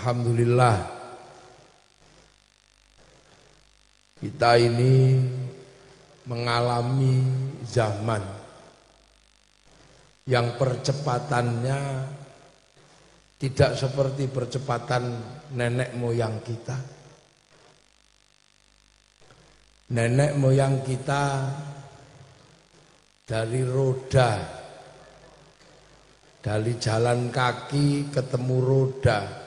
Alhamdulillah kita ini mengalami zaman yang percepatannya tidak seperti percepatan nenek moyang kita. Nenek moyang kita dari roda, dari jalan kaki ketemu roda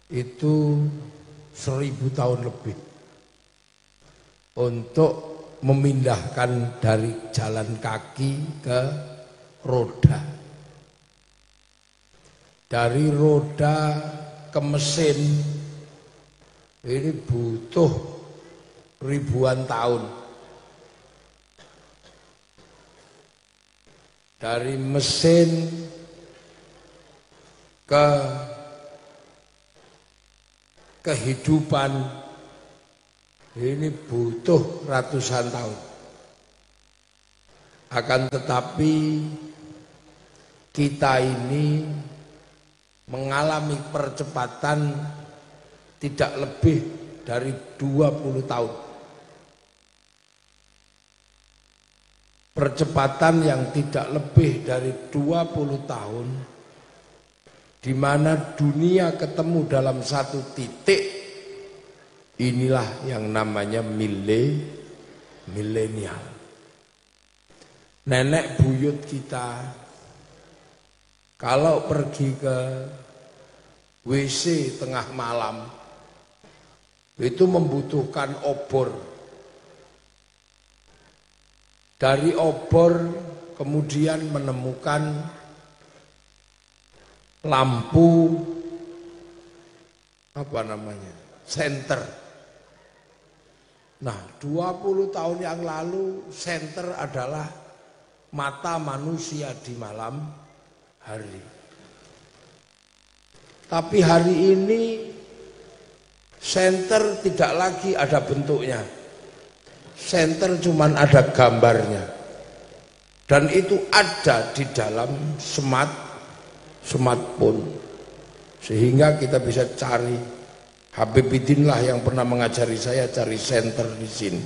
itu 1000 tahun lebih untuk memindahkan dari jalan kaki ke roda, dari roda ke mesin ini butuh ribuan tahun. Dari mesin ke kehidupan ini butuh ratusan tahun. Akan tetapi kita ini mengalami percepatan tidak lebih dari 20 tahun. Percepatan yang tidak lebih dari 20 tahun, di mana dunia ketemu dalam satu titik, inilah yang namanya milenial. Nenek buyut kita kalau pergi ke WC tengah malam itu membutuhkan obor. Dari obor kemudian menemukan lampu senter. Nah, 20 tahun yang lalu senter adalah mata manusia di malam hari. Tapi hari ini senter tidak lagi ada bentuknya. Senter cuman ada gambarnya. Dan itu ada di dalam smartphone. Sehingga kita bisa cari. Habibidin lah yang pernah mengajari saya cari senter di sini.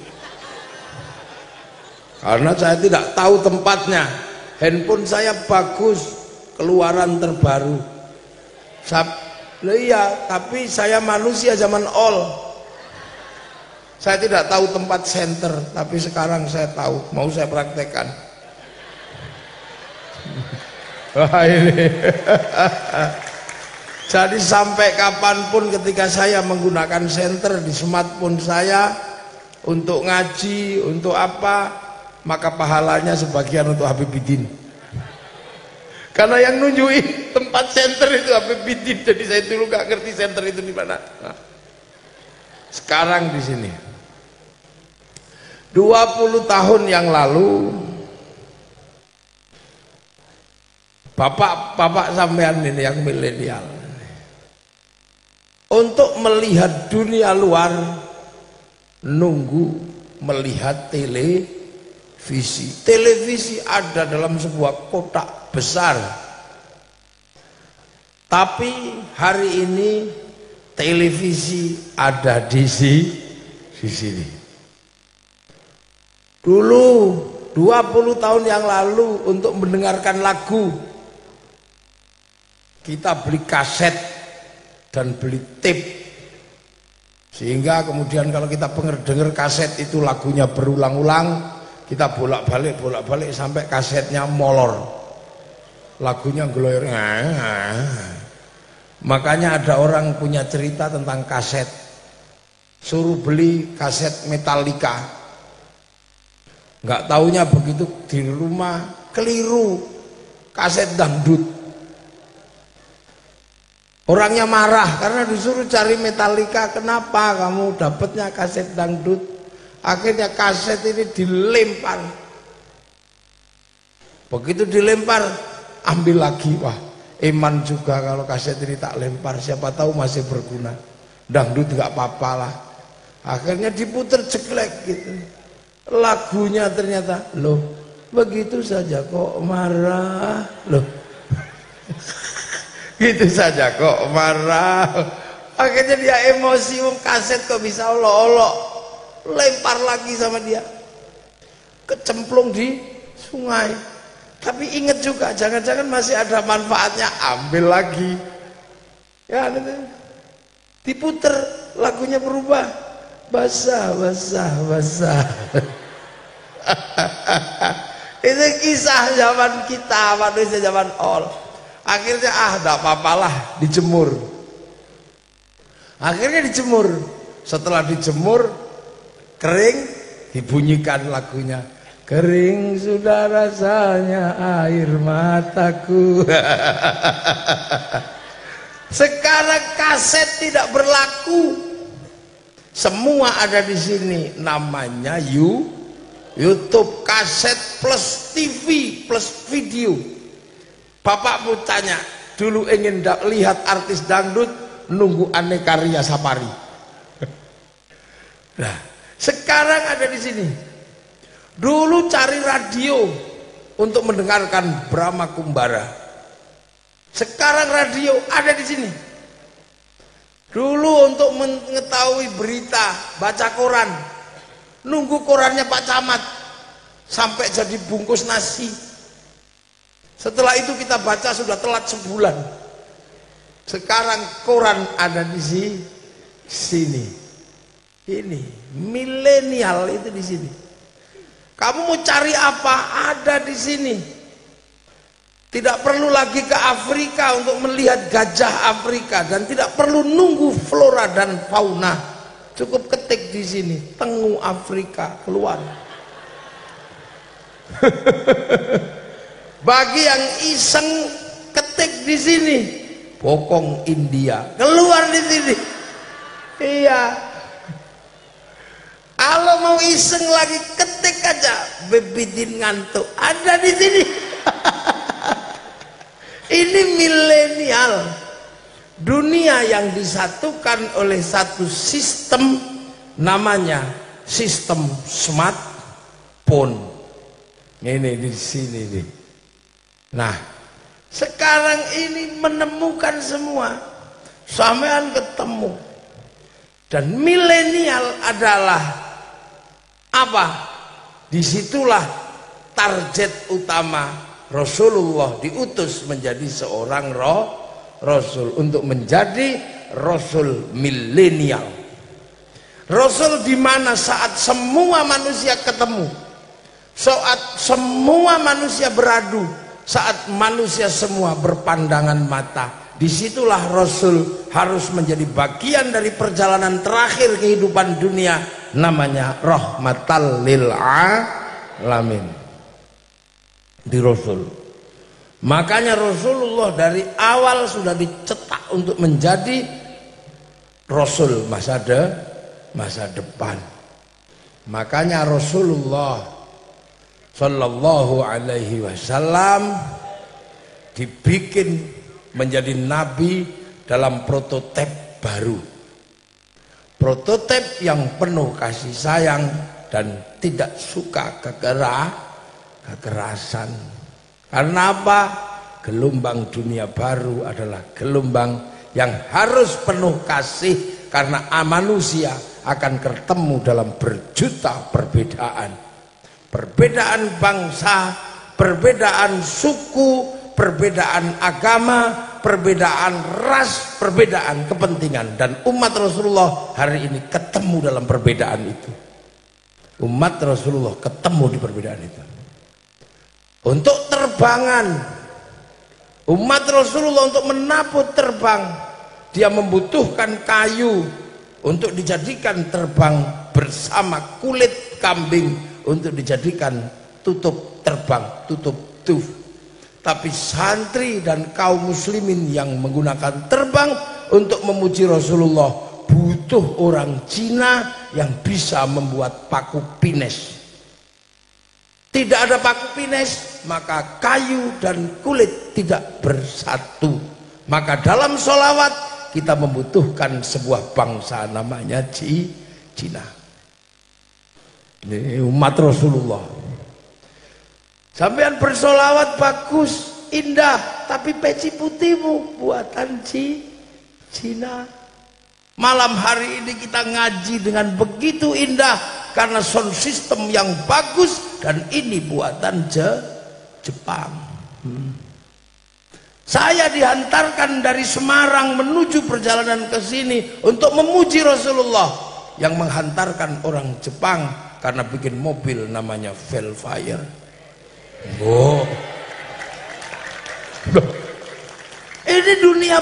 Karena saya tidak tahu tempatnya. Handphone saya bagus, keluaran terbaru. Iya, tapi saya manusia zaman all. Saya tidak tahu tempat senter, tapi sekarang saya tahu. Mau saya praktekkan. Wah ini. Jadi sampai kapanpun ketika saya menggunakan senter di smartphone saya untuk ngaji, untuk apa, maka pahalanya sebagian untuk Habibidin. Karena yang nunjukin tempat senter itu Habibidin, jadi saya dulu gak ngerti senter itu di mana. Nah, sekarang di sini. 20 tahun yang lalu bapak sampean ini yang milenial untuk melihat dunia luar nunggu melihat televisi. Televisi ada dalam sebuah kotak besar. Tapi hari ini televisi ada di sini. Dulu 20 tahun yang lalu untuk mendengarkan lagu kita beli kaset dan beli tape, sehingga kemudian kalau kita dengar kaset itu lagunya berulang-ulang, kita bolak-balik sampai kasetnya molor, lagunya gloyor. Makanya ada orang punya cerita tentang kaset, suruh beli kaset Metallica. Nggak taunya begitu di rumah keliru kaset dangdut. Orangnya marah karena disuruh cari Metallica. Kenapa kamu dapatnya kaset dangdut? Akhirnya kaset ini dilempar. Begitu dilempar, ambil lagi. Wah, iman juga kalau kaset ini tak lempar. Siapa tahu masih berguna. Dangdut nggak apa-apa lah. Akhirnya diputer jeglek gitu. Lagunya ternyata, loh begitu saja kok marah, loh Gitu saja kok marah. Akhirnya dia emosi, kaset kok bisa olok-olok, lempar lagi sama dia, kecemplung di sungai. Tapi ingat juga, jangan-jangan masih ada manfaatnya, ambil lagi. Ya, diputer, lagunya berubah, basah, basah, basah. Itu kisah zaman kita, manusia zaman all. Akhirnya enggak apa-apalah, dijemur. Akhirnya dijemur. Setelah dijemur kering, dibunyikan lagunya. Kering sudah rasanya air mataku. Sekarang kaset tidak berlaku. Semua ada di sini. Namanya YouTube, kaset plus TV plus video. Bapakmu tanya, dulu ingin lihat artis dangdut, nunggu Aneka Ria Sapari. Nah, sekarang ada di sini. Dulu cari radio untuk mendengarkan Brahma Kumbara. Sekarang radio ada di sini. Dulu untuk mengetahui berita, baca koran, nunggu korannya Pak Camat sampai jadi bungkus nasi. Setelah itu kita baca sudah telat sebulan. Sekarang koran ada di sini. Ini milenial itu di sini. Kamu mau cari apa? Ada di sini. Tidak perlu lagi ke Afrika untuk melihat gajah Afrika dan tidak perlu nunggu flora dan fauna. Cukup ketik di sini, tengu Afrika keluar. Bagi yang iseng ketik di sini, bokong India keluar di sini. Iya. Kalau mau iseng lagi ketik aja, Bebidin ngantuk ada di sini. Ini milenial. Dunia yang disatukan oleh satu sistem, namanya sistem smartphone. Ini di sini nih. Nah, sekarang ini menemukan semua, sampean ketemu. Dan milenial adalah apa? Disitulah target utama Rasulullah diutus menjadi seorang Rasul untuk menjadi Rasul milenial. Rasul di mana saat semua manusia ketemu, saat semua manusia beradu, saat manusia semua berpandangan mata, disitulah Rasul harus menjadi bagian dari perjalanan terakhir kehidupan dunia, namanya rahmatal lil alamin di Rasul. Makanya Rasulullah dari awal sudah dicetak untuk menjadi Rasul masa depan. Makanya Rasulullah Sallallahu Alaihi Wasallam dibikin menjadi nabi dalam prototip baru, prototip yang penuh kasih sayang dan tidak suka kekerasan. Karena apa? Gelombang dunia baru adalah gelombang yang harus penuh kasih, karena manusia akan ketemu dalam berjuta perbedaan. Perbedaan bangsa, perbedaan suku, perbedaan agama, perbedaan ras, perbedaan kepentingan. Dan umat Rasulullah hari ini ketemu dalam perbedaan itu. Umat Rasulullah ketemu di perbedaan itu. Untuk terbangan, umat Rasulullah untuk menabuh terbang, dia membutuhkan kayu untuk dijadikan terbang bersama kulit kambing untuk dijadikan tutup terbang, tutup tuf. Tapi santri dan kaum muslimin yang menggunakan terbang untuk memuji Rasulullah butuh orang Cina yang bisa membuat paku pines. Tidak ada paku pines, maka kayu dan kulit tidak bersatu. Maka dalam sholawat kita membutuhkan sebuah bangsa namanya Cina. Ini umat Rasulullah. Sampean bersolawat bagus, indah, tapi peci putihmu buatan Cina. Malam hari ini kita ngaji dengan begitu indah karena sound system yang bagus, dan ini buatan Jepang. Saya dihantarkan dari Semarang menuju perjalanan ke sini untuk memuji Rasulullah yang menghantarkan orang Jepang karena bikin mobil namanya Velfire. Oh. Ini dunia